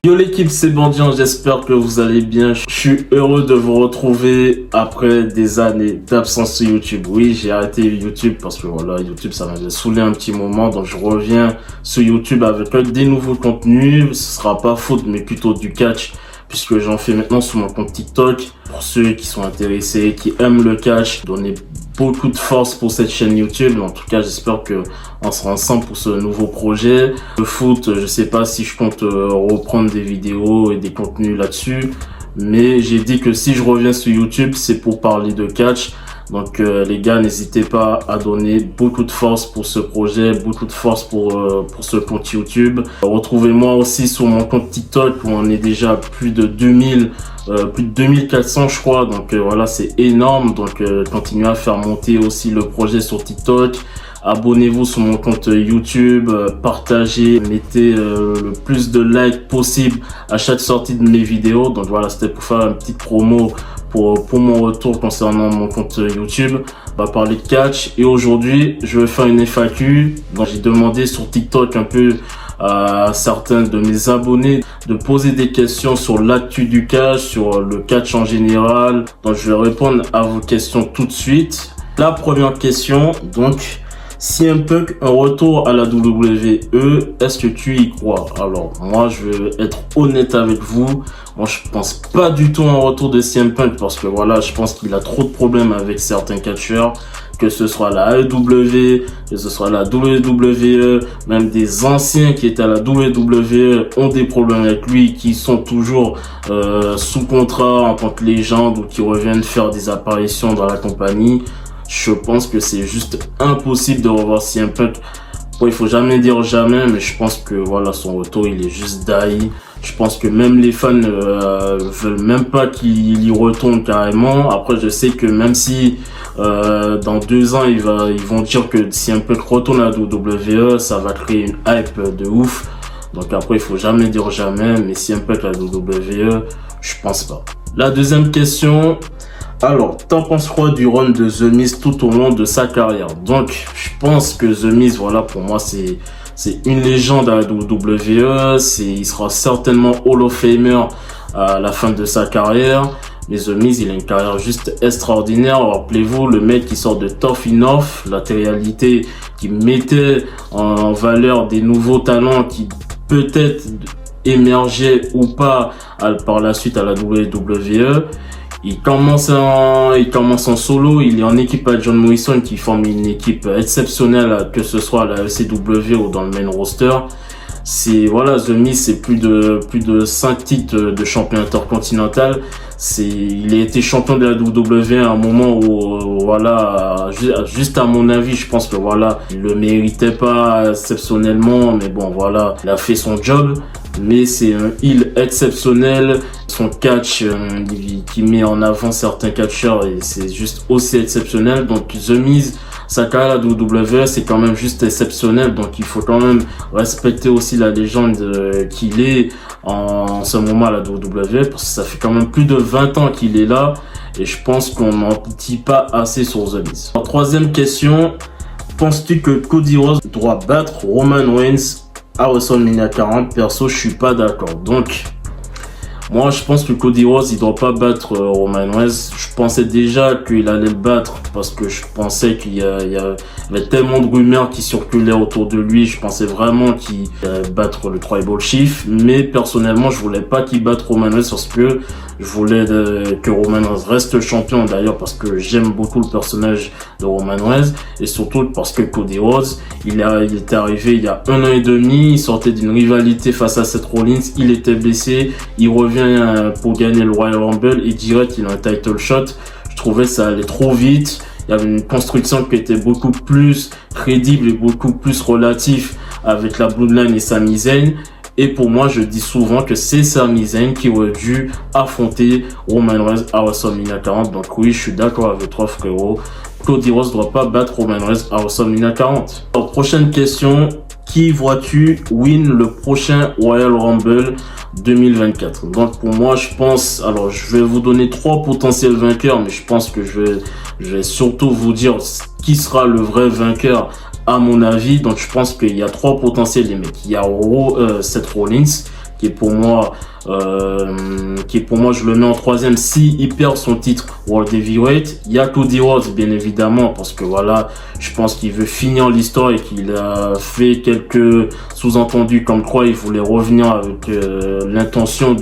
Yo l'équipe, c'est Bandian, j'espère que vous allez bien. Je suis heureux de vous retrouver après des années d'absence sur YouTube. Oui, j'ai arrêté YouTube parce que voilà, YouTube ça m'avait saoulé un petit moment. Donc je reviens sur YouTube avec des nouveaux contenus. Ce sera pas foot mais plutôt du catch, puisque j'en fais maintenant sur mon compte TikTok. Pour ceux qui sont intéressés, qui aiment le catch, donnez beaucoup de force pour cette chaîne YouTube. En tout cas, j'espère que on sera ensemble pour ce nouveau projet. Le foot, je sais pas si je compte reprendre des vidéos et des contenus là-dessus, mais j'ai dit que si je reviens sur YouTube, c'est pour parler de catch. Donc les gars, n'hésitez pas à donner beaucoup de force pour ce projet, beaucoup de force pour ce compte YouTube. Retrouvez-moi aussi sur mon compte TikTok où on est déjà plus de 2400 je crois. Donc voilà, c'est énorme. Donc continuez à faire monter aussi le projet sur TikTok. Abonnez-vous sur mon compte YouTube, partagez, mettez le plus de likes possible à chaque sortie de mes vidéos. Donc voilà, c'était pour faire une petite promo pour mon retour concernant mon compte YouTube. On va parler de catch et aujourd'hui je vais faire une FAQ. Donc j'ai demandé sur TikTok un peu à certains de mes abonnés de poser des questions sur l'actu du catch, sur le catch en général. Donc je vais répondre à vos questions tout de suite. La première question, donc, CM Punk, un retour à la WWE, est-ce que tu y crois? Alors, moi, je vais être honnête avec vous. Moi, je pense pas du tout à un retour de CM Punk parce que voilà, je pense qu'il a trop de problèmes avec certains catcheurs, que ce soit la AEW, que ce soit la WWE, même des anciens qui étaient à la WWE ont des problèmes avec lui, qui sont toujours sous contrat en tant que légende ou qui reviennent faire des apparitions dans la compagnie. Je pense que c'est juste impossible de revoir CM Punk. Bon, il faut jamais dire jamais, mais je pense que voilà, son retour, il est juste die. Je pense que même les fans veulent même pas qu'il y retourne carrément. Après, je sais que même si dans 2 ans, ils vont dire que CM Punk retourne à la WWE, ça va créer une hype de ouf. Donc après, il faut jamais dire jamais, mais CM Punk à la WWE, je pense pas. La deuxième question. Alors, t'en penses quoi du run de The Miz tout au long de sa carrière? Donc, je pense que The Miz, voilà, pour moi, c'est une légende à la WWE. Il sera certainement Hall of Famer à la fin de sa carrière. Mais The Miz, il a une carrière juste extraordinaire. Rappelez-vous, le mec qui sort de Tough Enough, la télé-réalité qui mettait en valeur des nouveaux talents qui peut-être émergeaient ou pas par la suite à la WWE. Il commence en solo, il est en équipe avec John Morrison qui forme une équipe exceptionnelle, que ce soit à la ECW ou dans le main roster. Voilà, The Miz, c'est plus de 5 titres de champion intercontinental. Il a été champion de la WWE à un moment où, voilà, juste à mon avis, je pense que voilà, il le méritait pas exceptionnellement, mais bon, voilà, il a fait son job. Mais c'est un heel exceptionnel. Son catch qui met en avant certains catcheurs et c'est juste aussi exceptionnel. Donc The Miz, sa carrière à la WWE, c'est quand même juste exceptionnel. Donc il faut quand même respecter aussi la légende qu'il est en ce moment à la WWE, parce que ça fait quand même plus de 20 ans qu'il est là et je pense qu'on n'en dit pas assez sur The Miz. En troisième question, penses-tu que Cody Rhodes doit battre Roman Reigns à WrestleMania 40? Perso, je suis pas d'accord. Donc, moi, je pense que Cody Rhodes, il doit pas battre Roman Reigns. Je pensais déjà qu'il allait le battre parce que je pensais qu'il y avait tellement de rumeurs qui circulaient autour de lui. Je pensais vraiment qu'il allait battre le Tribal Chief. Mais personnellement, je voulais pas qu'il batte Roman Reigns parce que je voulais que Roman Reigns reste champion. D'ailleurs, parce que j'aime beaucoup le personnage de Roman Reigns et surtout parce que Cody Rhodes, il était arrivé il y a 1 an et demi. Il sortait d'une rivalité face à Seth Rollins. Il était blessé. Il revient pour gagner le Royal Rumble et direct il a un title shot. Je trouvais ça allait trop vite. Il y avait une construction qui était beaucoup plus crédible et beaucoup plus relative avec la Bloodline et Sami Zayn. Et pour moi, je dis souvent que c'est Sami Zayn qui aurait dû affronter Roman Reigns à WrestleMania 40. Donc oui, je suis d'accord avec toi, frérot. Cody Rhodes ne doit pas battre Roman Reigns à WrestleMania 40. Alors, prochaine question. Qui vois-tu win le prochain Royal Rumble 2024? Donc pour moi, je pense, alors je vais vous donner 3 potentiels vainqueurs, mais je pense que je vais surtout vous dire qui sera le vrai vainqueur à mon avis. Donc je pense qu'il y a 3 potentiels les mecs. Il y a Seth Rollins qui est pour moi, je le mets en troisième si il perd son titre World Heavyweight. Il y a Cody Rhodes, bien évidemment, parce que voilà, je pense qu'il veut finir l'histoire et qu'il a fait quelques sous-entendus comme quoi il voulait revenir avec l'intention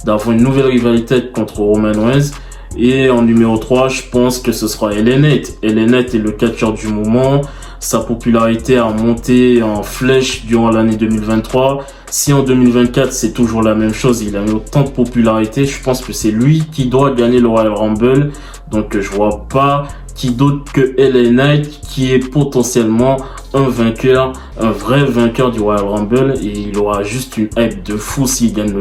d'avoir une nouvelle rivalité contre Roman Reigns. Et en numéro 3, je pense que ce sera LA Knight. LA Knight est le catcheur du moment. Sa popularité a monté en flèche durant l'année 2023. Si en 2024, c'est toujours la même chose, il a eu autant de popularité, je pense que c'est lui qui doit gagner le Royal Rumble. Donc, je vois pas qui d'autre que LA Knight qui est potentiellement un vainqueur, un vrai vainqueur du Royal Rumble, et il aura juste une hype de fou s'il gagne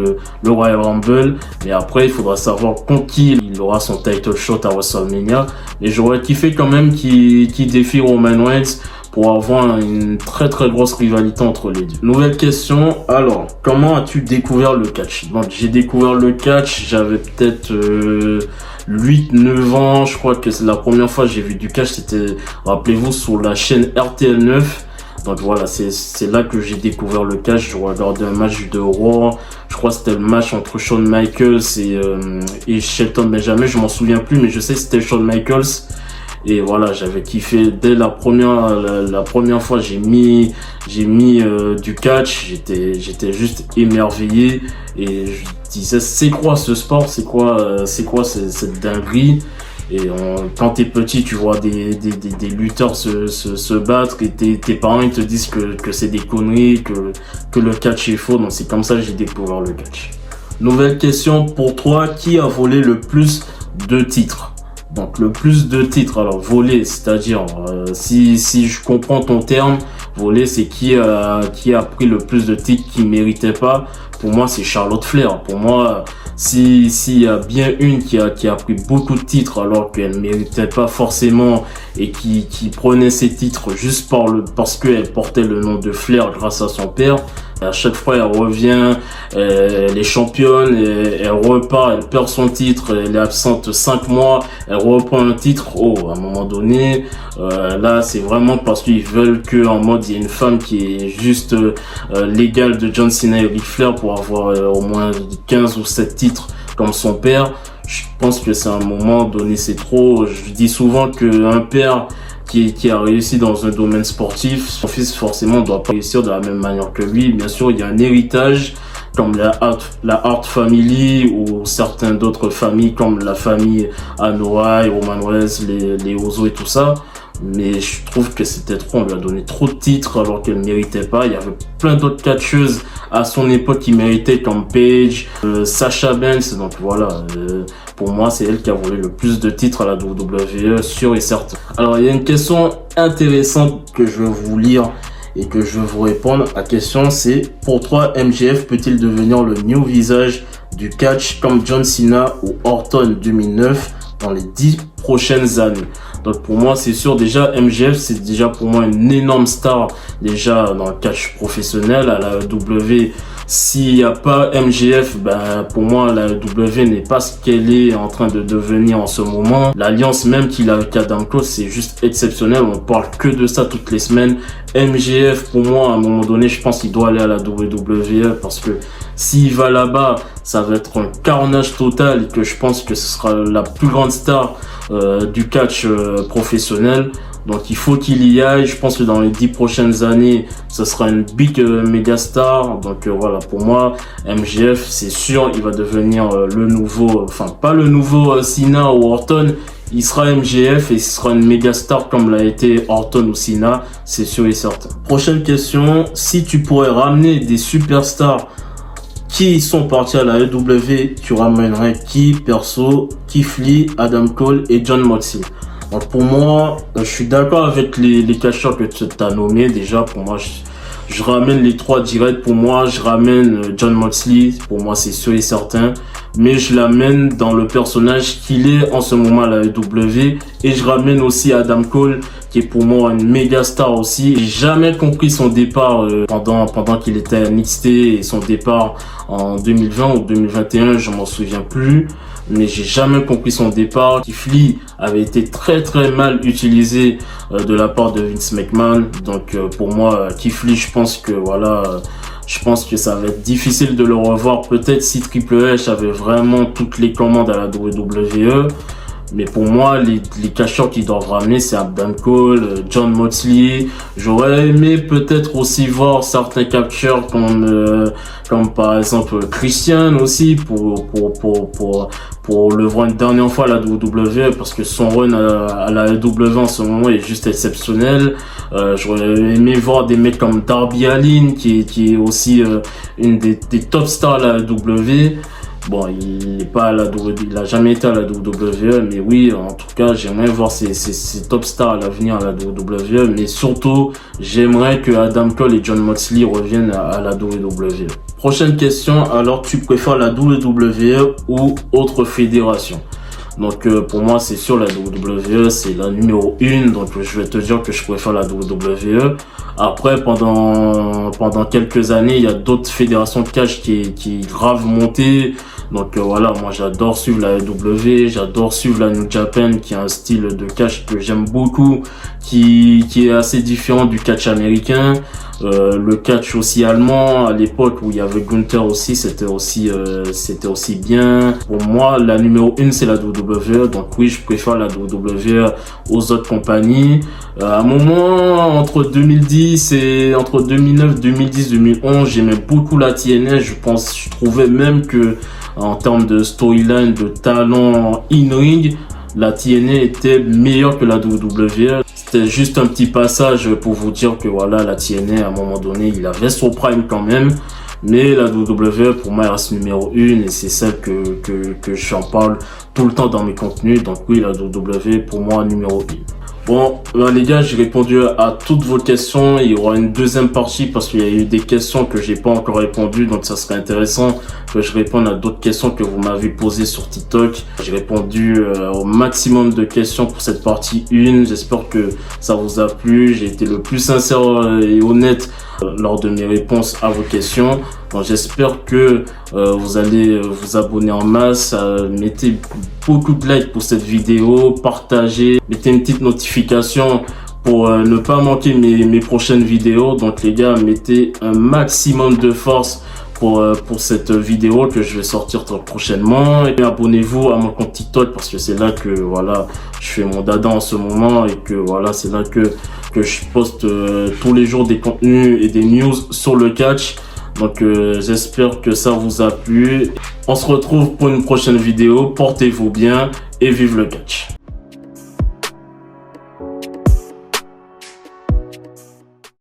le Royal Rumble. Mais après, il faudra savoir contre qui il aura son title shot à WrestleMania. Et j'aurais kiffé quand même qu'il défie Roman Reigns pour avoir une très très grosse rivalité entre les deux. Nouvelle question, alors, comment as-tu découvert le catch? Donc, j'ai découvert le catch, j'avais peut-être 8-9 ans, je crois que c'est la première fois que j'ai vu du catch, c'était, rappelez-vous, sur la chaîne RTL 9. Donc voilà, c'est là que j'ai découvert le catch. Je regardais un match de Raw, je crois que c'était le match entre Shawn Michaels et Shelton Benjamin, je m'en souviens plus, mais je sais que c'était Shawn Michaels. Et voilà, j'avais kiffé dès la première fois, j'ai mis du catch, j'étais juste émerveillé et je disais c'est quoi ce sport, c'est quoi cette dinguerie. Et quand t'es petit, tu vois des lutteurs se battre et tes parents ils te disent que c'est des conneries, que le catch est faux. Donc c'est comme ça que j'ai découvert le catch. Nouvelle question pour toi, qui a volé le plus de titres? Donc le plus de titres, alors voler, c'est-à-dire si je comprends ton terme, voler c'est qui a pris le plus de titres qui méritait pas. Pour moi c'est Charlotte Flair. Pour moi s'il y a bien une qui a pris beaucoup de titres alors qu'elle méritait pas forcément et qui prenait ses titres juste parce qu'elle portait le nom de Flair grâce à son père. À chaque fois, elle revient, elle est championne, elle repart, elle perd son titre, elle est absente 5 mois, elle reprend un titre. Oh, à un moment donné, là, c'est vraiment parce qu'ils veulent que, en mode, il y a une femme qui est juste l'égale de John Cena et Ric Flair pour avoir au moins 15 ou 7 titres comme son père. Je pense que c'est un moment donné, c'est trop. Je dis souvent qu'un père qui a réussi dans un domaine sportif, son fils forcément doit pas réussir de la même manière que lui. Bien sûr, il y a un héritage comme la Hart Family ou certaines d'autres familles comme la famille Anoa'i, Roman Reigns, les Ozo et tout ça. Mais je trouve que c'était trop, on lui a donné trop de titres alors qu'elle ne méritait pas. Il y avait plein d'autres catcheuses à son époque qui méritaient comme Paige, Sasha Banks. Donc voilà, pour moi c'est elle qui a volé le plus de titres à la WWE, sûr et certain. Alors il y a une question intéressante que je vais vous lire et que je vais vous répondre. La question c'est, pour toi MJF peut-il devenir le new visage du catch comme John Cena ou Orton 2009 dans les 10 prochaines années? Donc pour moi c'est sûr, déjà MJF c'est déjà pour moi une énorme star déjà dans le catch professionnel. À la W, s'il n'y a pas MJF, pour moi la W n'est pas ce qu'elle est en train de devenir en ce moment. L'alliance même qu'il a avec Adam Cole, c'est juste exceptionnel, on parle que de ça toutes les semaines. MJF pour moi à un moment donné je pense qu'il doit aller à la WWE parce que s'il va là-bas ça va être un carnage total et que je pense que ce sera la plus grande star du catch professionnel. Donc il faut qu'il y aille. Je pense que dans les 10 prochaines années ce sera une big méga star. Donc voilà, pour moi MJF c'est sûr il va devenir le nouveau, enfin pas le nouveau Cena ou Orton, il sera MJF et ce sera une méga star comme l'a été Orton ou Cena, c'est sûr et certain. Prochaine question, si tu pourrais ramener des superstars qui sont partis à la AEW, tu ramènerais qui perso? Keith Lee, Adam Cole et Jon Moxley. Donc pour moi, je suis d'accord avec les catcheurs que tu as nommés. Déjà pour moi, je ramène les trois directs. Pour moi, je ramène Jon Moxley. Pour moi, c'est sûr et certain. Mais je l'amène dans le personnage qu'il est en ce moment à la AEW. Et je ramène aussi Adam Cole, qui est pour moi une méga star aussi. J'ai jamais compris son départ pendant qu'il était à NXT et son départ en 2020 ou 2021, je m'en souviens plus. Mais j'ai jamais compris son départ. Keith Lee avait été très très mal utilisé de la part de Vince McMahon. Donc pour moi, Keith Lee, je pense que voilà, Je pense que ça va être difficile de le revoir. Peut-être si Triple H avait vraiment toutes les commandes à la WWE. Mais pour moi, les catcheurs qui doivent ramener, c'est Adam Cole, John Moxley. J'aurais aimé peut-être aussi voir certains catcheurs comme par exemple Christian aussi pour le voir une dernière fois à la WWE, parce que son run à la WWE en ce moment est juste exceptionnel. J'aurais aimé voir des mecs comme Darby Allin qui est aussi une des top stars à la WWE. Bon, il est pas à la WWE, il a jamais été à la WWE, mais oui, en tout cas, j'aimerais voir ces top stars à l'avenir à la WWE, mais surtout, j'aimerais que Adam Cole et John Moxley reviennent à la WWE. Prochaine question, alors tu préfères la WWE ou autre fédération? Donc pour moi c'est sûr, la WWE c'est la numéro 1, donc je vais te dire que je préfère la WWE. Après pendant quelques années il y a d'autres fédérations de catch qui grave montées. Donc voilà, moi j'adore suivre la AEW, j'adore suivre la New Japan qui a un style de catch que j'aime beaucoup, qui est assez différent du catch américain. Le catch aussi allemand à l'époque où il y avait Gunther aussi, c'était aussi bien. Pour moi la numéro 1 c'est la WWE, donc oui je préfère la WWE aux autres compagnies. À un moment entre 2010 et entre 2009, 2010, 2011 j'aimais beaucoup la TNA. Je trouvais même que en termes de storyline, de talent in-ring, la TNA était meilleure que la WWE. C'était juste un petit passage pour vous dire que voilà, la TNA à un moment donné, il avait son prime quand même. Mais la WWE pour moi elle reste numéro 1 et c'est celle que j'en parle tout le temps dans mes contenus. Donc oui, la WWE pour moi numéro 1. Bon, les gars, j'ai répondu à toutes vos questions. Il y aura une deuxième partie parce qu'il y a eu des questions que j'ai pas encore répondu. Donc, ça serait intéressant que je réponde à d'autres questions que vous m'avez posées sur TikTok. J'ai répondu au maximum de questions pour cette partie 1. J'espère que ça vous a plu. J'ai été le plus sincère et honnête lors de mes réponses à vos questions. Donc j'espère que vous allez vous abonner en masse, mettez beaucoup de likes pour cette vidéo, partagez, mettez une petite notification pour ne pas manquer mes prochaines vidéos. Donc les gars, mettez un maximum de force pour cette vidéo que je vais sortir très prochainement. Et abonnez-vous à mon compte TikTok parce que c'est là que voilà, je fais mon dada en ce moment et que voilà, c'est là que je poste tous les jours des contenus et des news sur le catch. Donc j'espère que ça vous a plu. On se retrouve pour une prochaine vidéo. Portez-vous bien et vive le catch.